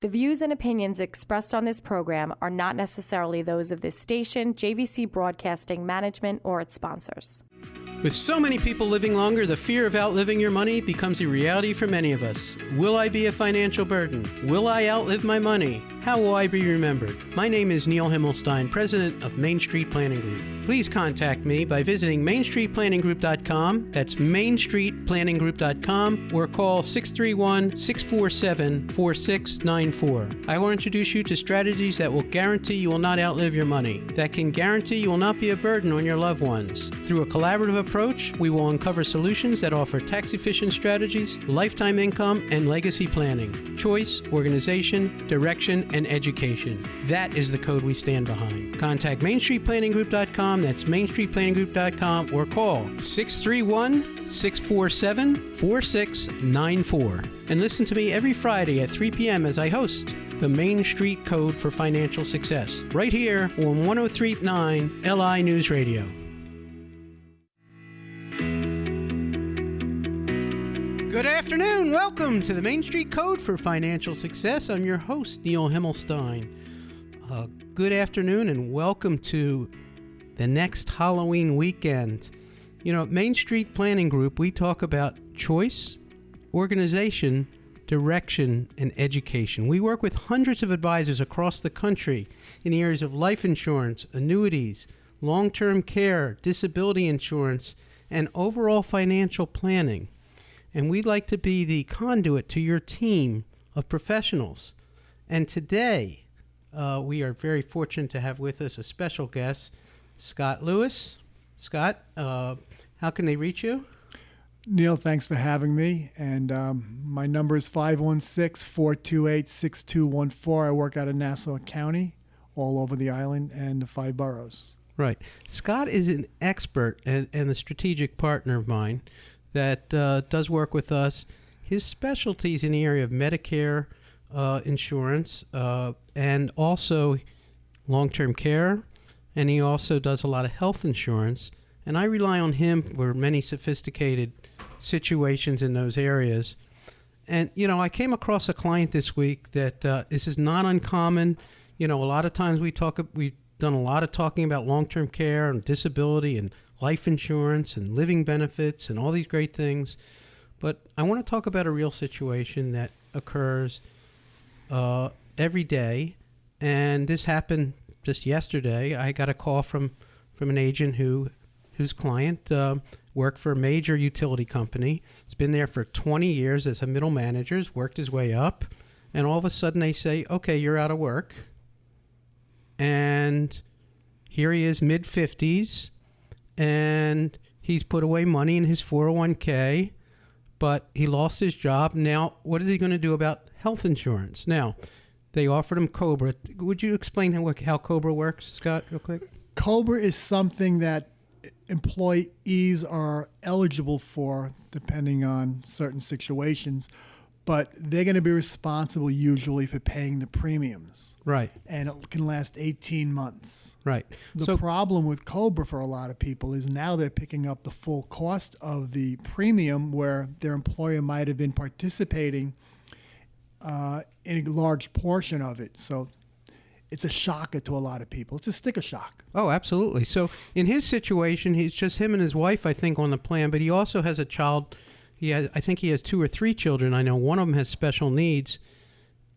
The views and opinions expressed on this program are not necessarily those of this station, JVC Broadcasting Management, or its sponsors. With so many people living longer, the fear of outliving your money becomes a reality for many of us. Will I be a financial burden? Will I outlive my money? How will I be remembered? My name is Neil Himmelstein, president of Main Street Planning Group. Please contact me by visiting mainstreetplanninggroup.com. That's mainstreetplanninggroup.com, or call 631-647-4694. I will introduce you to strategies that will guarantee you will not outlive your money, that can guarantee you will not be a burden on your loved ones. Through a collaborative approach, we will uncover solutions that offer tax-efficient strategies, lifetime income, and legacy planning, choice, organization, direction, and education. That is the code we stand behind. Contact mainstreetplanninggroup.com, that's mainstreetplanninggroup.com, or call 631-647-4694. And listen to me every Friday at 3 p.m. as I host the Main Street Code for Financial Success, right here on 103.9 LI News Radio. Good afternoon. Welcome to the Main Street Code for Financial Success. I'm your host, Neil Himmelstein. Good afternoon and welcome to the next Halloween weekend. You know, at Main Street Planning Group, we talk about choice, organization, direction, and education. We work with hundreds of advisors across the country in the areas of life insurance, annuities, long-term care, disability insurance, and overall financial planning. And we'd like to be the conduit to your team of professionals. And today, we are very fortunate to have with us a special guest, Scott Lewis. Scott, how can they reach you? Neil, thanks for having me. And my number is 516-428-6214. I work out of Nassau County, all over the island and the 5 boroughs. Right. Scott is an expert and a strategic partner of mine that does work with us. His specialty is in the area of Medicare insurance and also long-term care, and he also does a lot of health insurance. And I rely on him for many sophisticated situations in those areas. And, you know, I came across a client this week that this is not uncommon. You know, a lot of times we've done a lot of talking about long-term care and disability and life insurance and living benefits and all these great things. But I want to talk about a real situation that occurs every day. And this happened just yesterday. I got a call from an agent whose client worked for a major utility company. He's been there for 20 years as a middle manager, has worked his way up. And all of a sudden they say, okay, you're out of work. And here he is, mid-50s. And he's put away money in his 401k, but he lost his job. Now, what is he going to do about health insurance? Now, they offered him Cobra. Would you explain how Cobra works, Scott, real quick? Cobra is something that employees are eligible for depending on certain situations, but they're going to be responsible usually for paying the premiums. Right. And it can last 18 months. Right. The problem with Cobra for a lot of people is now they're picking up the full cost of the premium where their employer might have been participating in a large portion of it. So it's a shocker to a lot of people. It's a sticker shock. Oh, absolutely. So in his situation, he's just him and his wife, I think, on the plan, but he also has a child. I think he has 2 or 3 children. I know one of them has special needs.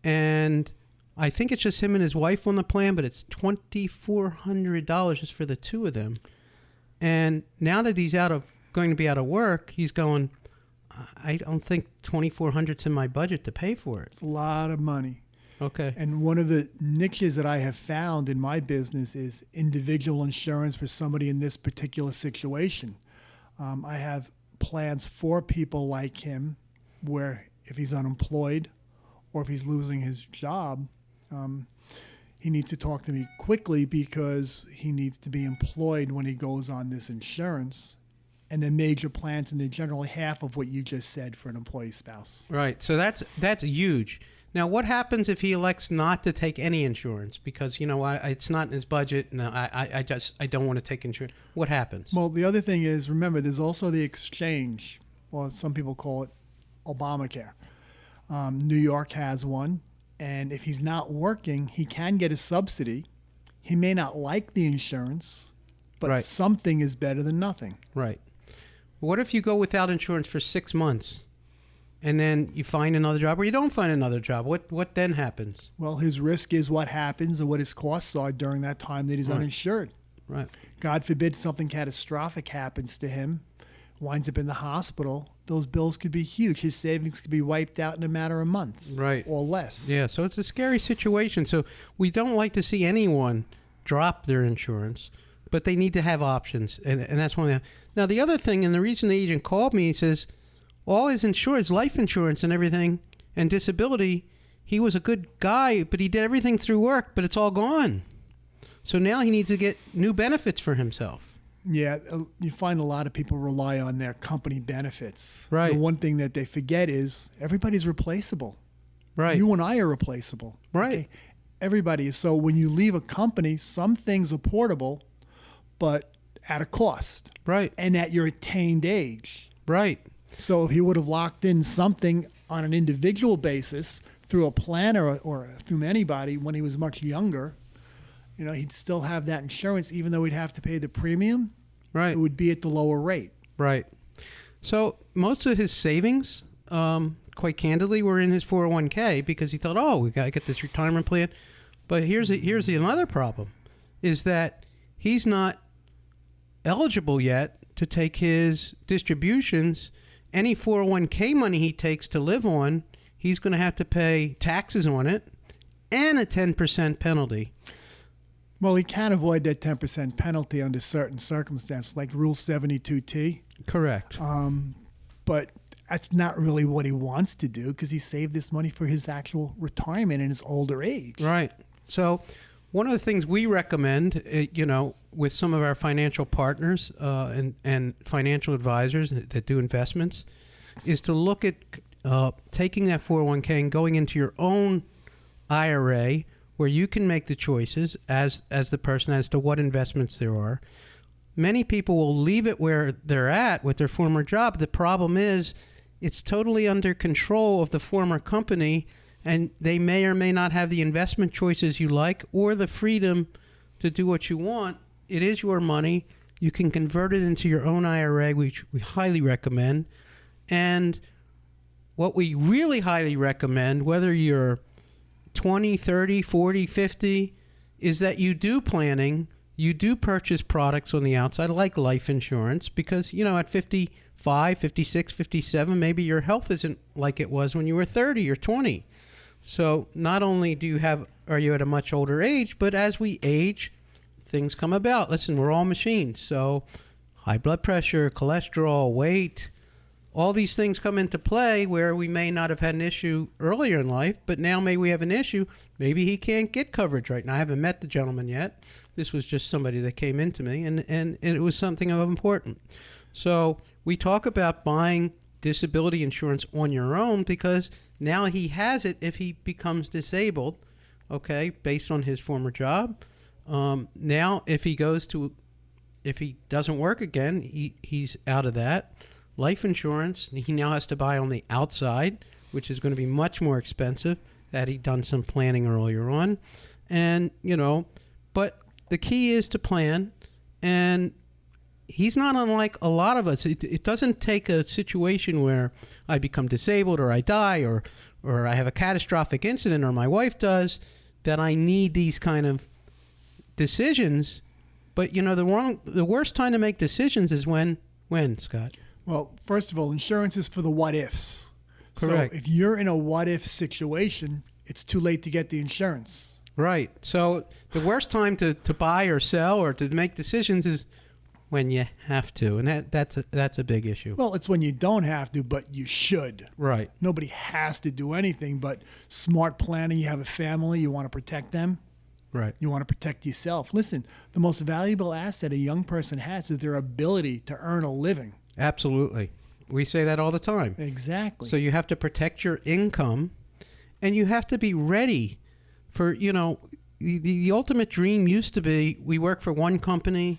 And I think it's just him and his wife on the plan, but it's $2,400 just for the 2 of them. And now that he's going to be out of work, he's going, I don't think $2,400's in my budget to pay for it. It's a lot of money. Okay. And one of the niches that I have found in my business is individual insurance for somebody in this particular situation. I have plans for people like him where if he's unemployed or if he's losing his job, he needs to talk to me quickly because he needs to be employed when he goes on this insurance. And the major plans, and they're generally half of what you just said for an employee spouse. Right. So that's huge. Now, what happens if he elects not to take any insurance because, you know, it's not in his budget and I don't want to take insurance? What happens? Well, the other thing is, remember, there's also the exchange, or some people call it Obamacare. New York has one. And if he's not working, he can get a subsidy. He may not like the insurance, but Right. something is better than nothing. Right. What if you go without insurance for 6 months and then you find another job or you don't find another job? What then happens? Well, his risk is what happens and what his costs are during that time that he's Right. uninsured. Right. God forbid something catastrophic happens to him, winds up in the hospital, those bills could be huge. His savings could be wiped out in a matter of months, Right. or less. Yeah, so it's a scary situation. So we don't like to see anyone drop their insurance, but they need to have options, and that's one of the... Now, the other thing, and the reason the agent called me, he says, all his insurance, life insurance and everything, and disability, he was a good guy, but he did everything through work, but it's all gone. So now he needs to get new benefits for himself. Yeah, you find a lot of people rely on their company benefits. Right. The one thing that they forget is everybody's replaceable. Right. You and I are replaceable. Right. Everybody is. So when you leave a company, some things are portable, but at a cost. Right. And at your attained age. Right. So if he would have locked in something on an individual basis through a planner or through anybody when he was much younger, he'd still have that insurance, even though he'd have to pay the premium. Right. It would be at the lower rate. Right. So most of his savings, quite candidly, were in his 401k because he thought, oh, we got to get this retirement plan. But here's another problem, is that he's not eligible yet to take his distributions. Any 401k money he takes to live on, he's going to have to pay taxes on it and a 10% penalty. Well, he can avoid that 10% penalty under certain circumstances, like Rule 72T. Correct. But that's not really what he wants to do because he saved this money for his actual retirement in his older age. Right. So one of the things we recommend, with some of our financial partners and financial advisors that do investments, is to look at taking that 401k and going into your own IRA, where you can make the choices as the person as to what investments there are. Many people will leave it where they're at with their former job. The problem is it's totally under control of the former company, and they may or may not have the investment choices you like or the freedom to do what you want. It is your money. You can convert it into your own IRA, which we highly recommend. And what we really highly recommend, whether you're 20, 30, 40, 50, is that you do planning, you do purchase products on the outside like life insurance because, at 55, 56, 57, maybe your health isn't like it was when you were 30 or 20. So not only are you at a much older age, but as we age, things come about. Listen, we're all machines. So high blood pressure, cholesterol, weight, all these things come into play where we may not have had an issue earlier in life, but now maybe we have an issue. Maybe he can't get coverage right now. I haven't met the gentleman yet. This was just somebody that came into me, and it was something of important. So we talk about buying disability insurance on your own because now he has it if he becomes disabled, okay, based on his former job. Now, if he doesn't work again, he's out of that. Life insurance, he now has to buy on the outside, which is going to be much more expensive, that he'd done some planning earlier on. And, but the key is to plan, and he's not unlike a lot of us. It doesn't take a situation where I become disabled or I die or I have a catastrophic incident or my wife does that I need these kind of decisions. But, the worst time to make decisions is when, Scott? Well, first of all, insurance is for the what-ifs. Correct. So if you're in a what-if situation, it's too late to get the insurance. Right. So the worst time to buy or sell or to make decisions is when you have to, and that's a big issue. Well, it's when you don't have to, but you should. Right. Nobody has to do anything, but smart planning. You have a family, you want to protect them. Right. You want to protect yourself. Listen, the most valuable asset a young person has is their ability to earn a living. Absolutely. We say that all the time. Exactly. So you have to protect your income, and you have to be ready for, the ultimate dream used to be we work for one company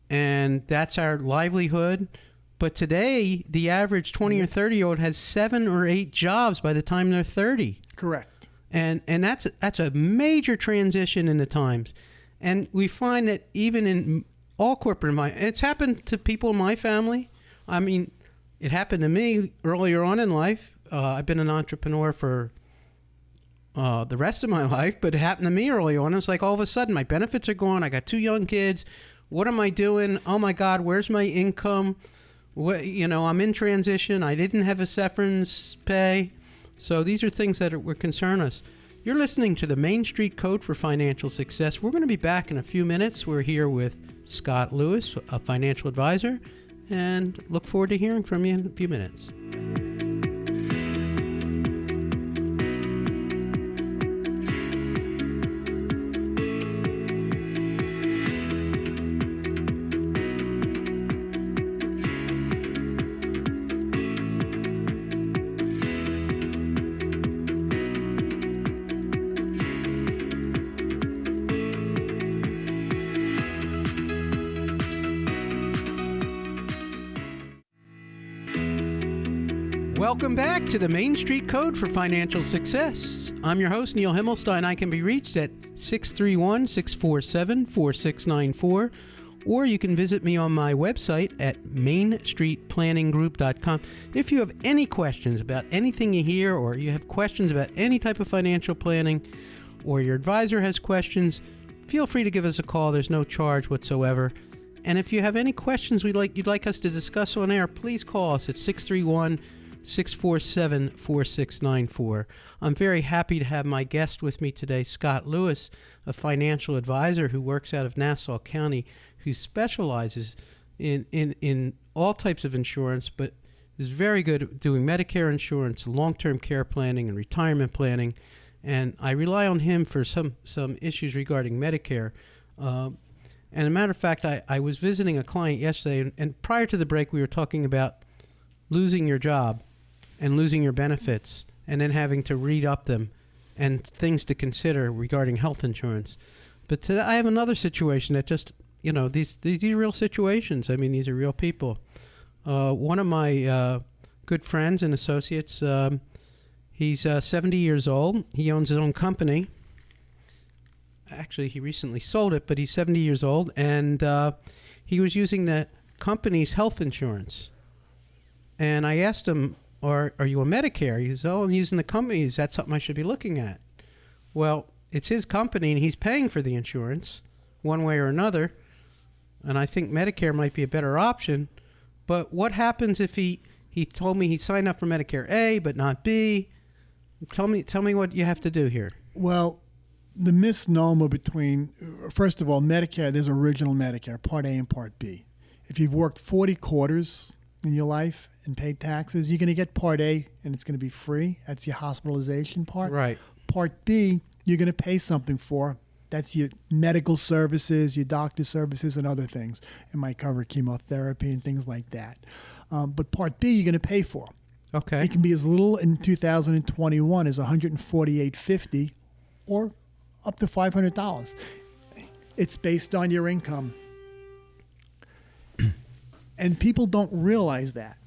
and that's our livelihood. But today, the average 20 or 30-year-old has 7 or 8 jobs by the time they're 30. Correct. And that's a major transition in the times. And we find that even in all corporate environments, it's happened to people in my family. I mean, it happened to me earlier on in life. I've been an entrepreneur for the rest of my life, but it happened to me early on. It's like all of a sudden my benefits are gone. I got 2 young kids. What am I doing? Oh my God, where's my income? I'm in transition. I didn't have a severance pay. So these are things that would concern us. You're listening to the Main Street Code for Financial Success. We're going to be back in a few minutes. We're here with Scott Lewis, a financial advisor, and look forward to hearing from you in a few minutes. Welcome back to the Main Street Code for Financial Success. I'm your host, Neil Himmelstein. I can be reached at 631-647-4694, or you can visit me on my website at mainstreetplanninggroup.com. If you have any questions about anything you hear, or you have questions about any type of financial planning, or your advisor has questions, feel free to give us a call. There's no charge whatsoever. And if you have any questions you'd like us to discuss on air, please call us at 631-647-4694. I'm very happy to have my guest with me today, Scott Lewis, a financial advisor who works out of Nassau County, who specializes in all types of insurance, but is very good at doing Medicare insurance, long-term care planning, and retirement planning. And I rely on him for some issues regarding Medicare. And as a matter of fact, I was visiting a client yesterday, and prior to the break, we were talking about losing your job and losing your benefits and then having to re-up them and things to consider regarding health insurance. But today I have another situation that just, these are real situations. I mean, these are real people. One of my good friends and associates, he's 70 years old. He owns his own company. Actually, he recently sold it, but he's 70 years old, and he was using the company's health insurance. And I asked him, are you on Medicare? He says, I'm using the company. Is that something I should be looking at? Well, it's his company, and he's paying for the insurance one way or another. And I think Medicare might be a better option. But what happens if he told me he signed up for Medicare A, but not B? Tell me what you have to do here. Well, the misnomer between, first of all, Medicare, there's original Medicare, Part A and Part B. If you've worked 40 quarters in your life and paid taxes, you're going to get Part A, and it's going to be free. That's your hospitalization part. Right. Part B, you're going to pay something for. That's your medical services, your doctor services, and other things. It might cover chemotherapy and things like that. But Part B, you're going to pay for. Okay. It can be as little in 2021 as $148.50 or up to $500. It's based on your income. And people don't realize that.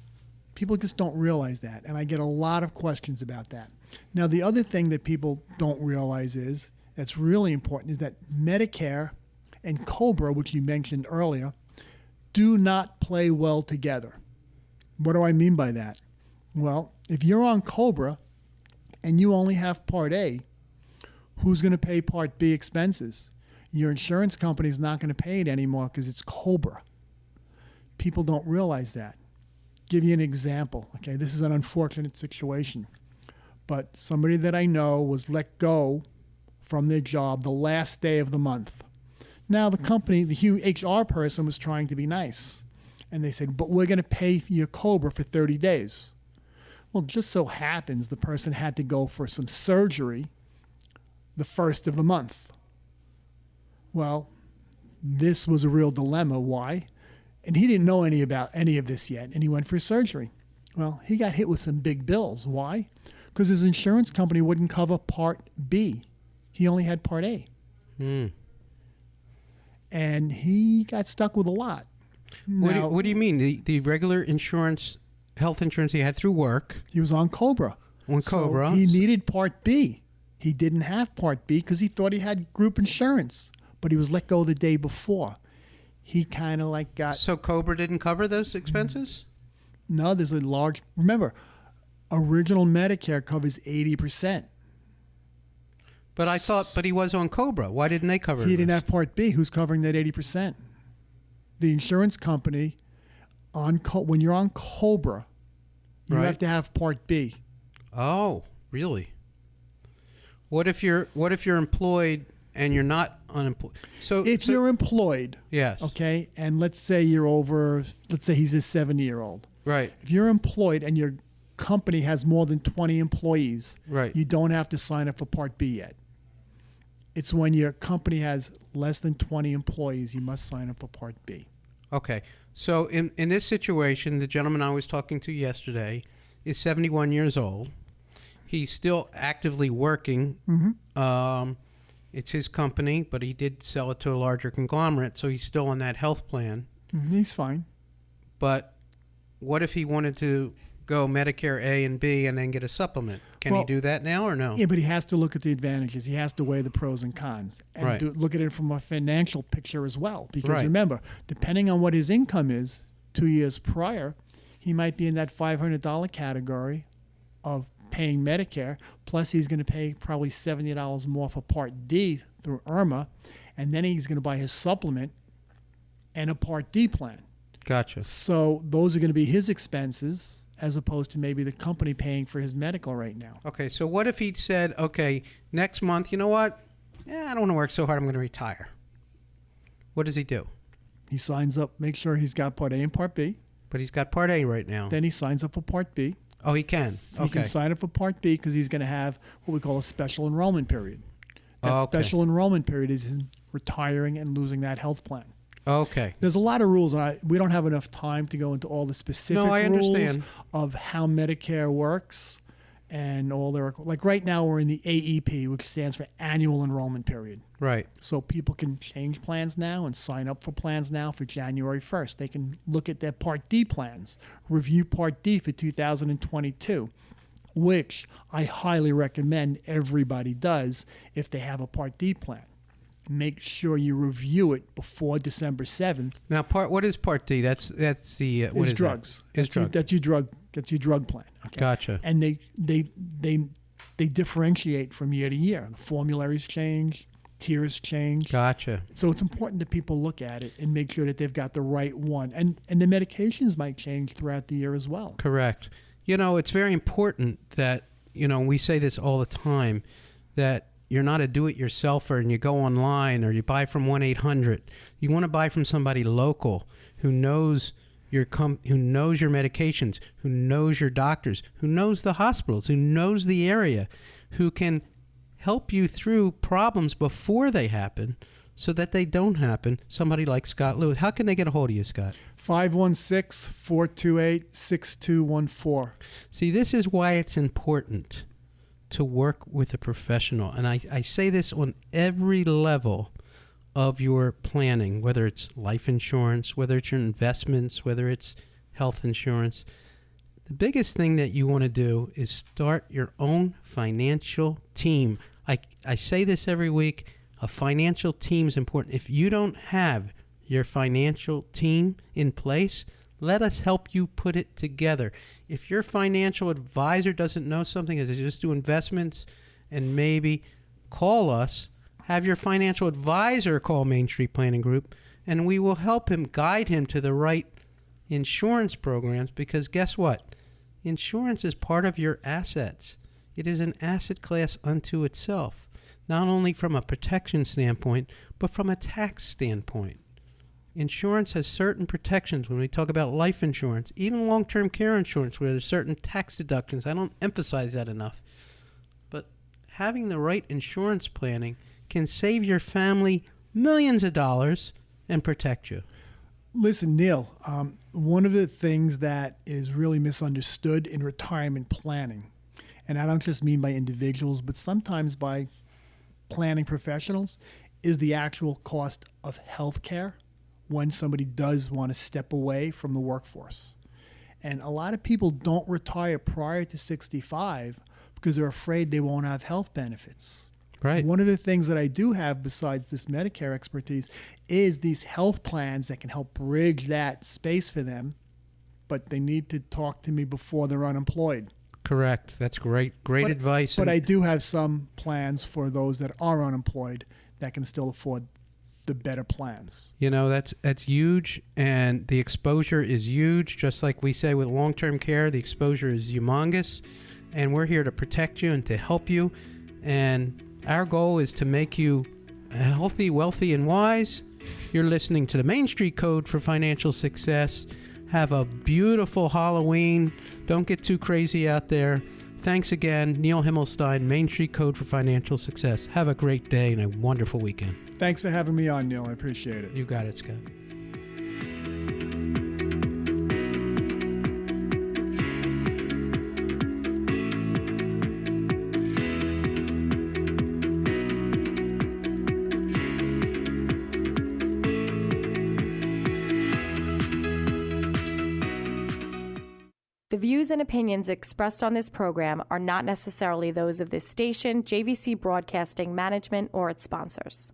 People just don't realize that. And I get a lot of questions about that. Now, the other thing that people don't realize that's really important is that Medicare and Cobra, which you mentioned earlier, do not play well together. What do I mean by that? Well, if you're on Cobra and you only have Part A, who's going to pay Part B expenses? Your insurance company is not going to pay it anymore because it's Cobra. People don't realize that. Give you an example. Okay, this is an unfortunate situation, but somebody that I know was let go from their job the last day of the month. Now the company, the HR person was trying to be nice, and they said, but we're going to pay for your Cobra for 30 days. Well, just so happens the person had to go for some surgery the first of the month. Well, this was a real dilemma. Why? And he didn't know about any of this yet, and he went for surgery. Well, he got hit with some big bills. Why? Because his insurance company wouldn't cover Part B. He only had Part A. And he got stuck with a lot. Now, What do you mean? The regular insurance, health insurance he had through work? He was on Cobra. On Cobra. So he needed Part B. He didn't have Part B because he thought he had group insurance, but he was let go the day before. He kind of like got... So Cobra didn't cover those expenses? No, there's a large... Remember, original Medicare covers 80%. But I thought, but he was on Cobra. Why didn't they cover it? He didn't have Part B. Who's covering that 80%? The insurance company, when you're on Cobra, you Right. have to have Part B. Oh, really? What if you're employed and you're not unemployed? If you're employed, yes, okay, and let's say let's say he's a 70-year-old. right, If you're employed and your company has more than 20 employees, right. you don't have to sign up for Part B yet. It's when your company has less than 20 employees, you must sign up for Part B. Okay. So in this situation, the gentleman I was talking to yesterday is 71 years old. He's still actively working. Mm-hmm. It's his company, but he did sell it to a larger conglomerate, so he's still on that health plan. Mm-hmm. He's fine. But what if he wanted to go Medicare A and B and then get a supplement? Can he do that now or no? Yeah, but he has to look at the advantages. He has to weigh the pros and cons and Right. look at it from a financial picture as well. Because Right. remember, depending on what his income is 2 years prior, he might be in that $500 category of paying Medicare. Plus, he's going to pay probably $70 more for Part D through IRMA. And then he's going to buy his supplement and a Part D plan. Gotcha. So those are going to be his expenses, as opposed to maybe the company paying for his medical right now. Okay, so what if he'd said, okay, next month, you know what? I don't want to work so hard. I'm going to retire. What does he do? He signs up, make sure he's got Part A and Part B. But he's got Part A right now. Then he signs up for Part B. Oh, he can. He can sign up for Part B because he's going to have what we call a special enrollment period. That Okay. special enrollment period is him retiring and losing that health plan. Okay. There's a lot of rules, and we don't have enough time to go into all the specific I rules understand. of how Medicare works and all their... Like right now, we're in the AEP, which stands for Annual Enrollment Period. Right. So people can change plans now and sign up for plans now for January 1st. They can look at their Part D plans, review Part D for 2022, which I highly recommend everybody does if they have a Part D plan. Make sure you review it before December 7th. Now, what is Part D? That's the what is drugs. That? Is drugs. That's your drug plan. Okay. Gotcha. And they differentiate from year to year. The formularies change, tiers change. Gotcha. So it's important that people look at it and make sure that they've got the right one. And the medications might change throughout the year as well. Correct. It's very important that, we say this all the time, that you're not a do-it-yourselfer and you go online or you buy from 1-800. You want to buy from somebody local who knows who knows your medications, who knows your doctors, who knows the hospitals, who knows the area, who can help you through problems before they happen so that they don't happen. Somebody like Scott Lewis. How can they get a hold of you, Scott? 516-428-6214. See, this is why it's important to work with a professional. And I say this on every level of your planning, whether it's life insurance, whether it's your investments, whether it's health insurance. The biggest thing that you want to do is start your own financial team. I say this every week. A financial team is important. If you don't have your financial team in place, let us help you put it together. If your financial advisor doesn't know something, as they just do investments, and maybe call us, have your financial advisor call Main Street Planning Group, and we will help him, guide him to the right insurance programs, because guess what? Insurance is part of your assets. It is an asset class unto itself, not only from a protection standpoint, but from a tax standpoint. Insurance has certain protections when we talk about life insurance, even long-term care insurance, where there's certain tax deductions. I don't emphasize that enough. But having the right insurance planning can save your family millions of dollars and protect you. Listen, Neil, one of the things that is really misunderstood in retirement planning, and I don't just mean by individuals, but sometimes by planning professionals, is the actual cost of health care when somebody does want to step away from the workforce. And a lot of people don't retire prior to 65 because they're afraid they won't have health benefits. Right. One of the things that I do have besides this Medicare expertise is these health plans that can help bridge that space for them, but they need to talk to me before they're unemployed. Correct. That's great advice. But I do have some plans for those that are unemployed that can still afford the better plans. You know, that's huge, and the exposure is huge. Just like we say with long-term care, the exposure is humongous, and we're here to protect you and to help you. And our goal is to make you healthy, wealthy, and wise. You're listening to the Main Street Code for Financial Success. Have a beautiful Halloween. Don't get too crazy out there. Thanks again, Neil Himmelstein, Main Street Code for Financial Success. Have a great day and a wonderful weekend. Thanks for having me on, Neil. I appreciate it. You got it, Scott. The views and opinions expressed on this program are not necessarily those of this station, JVC Broadcasting Management, or its sponsors.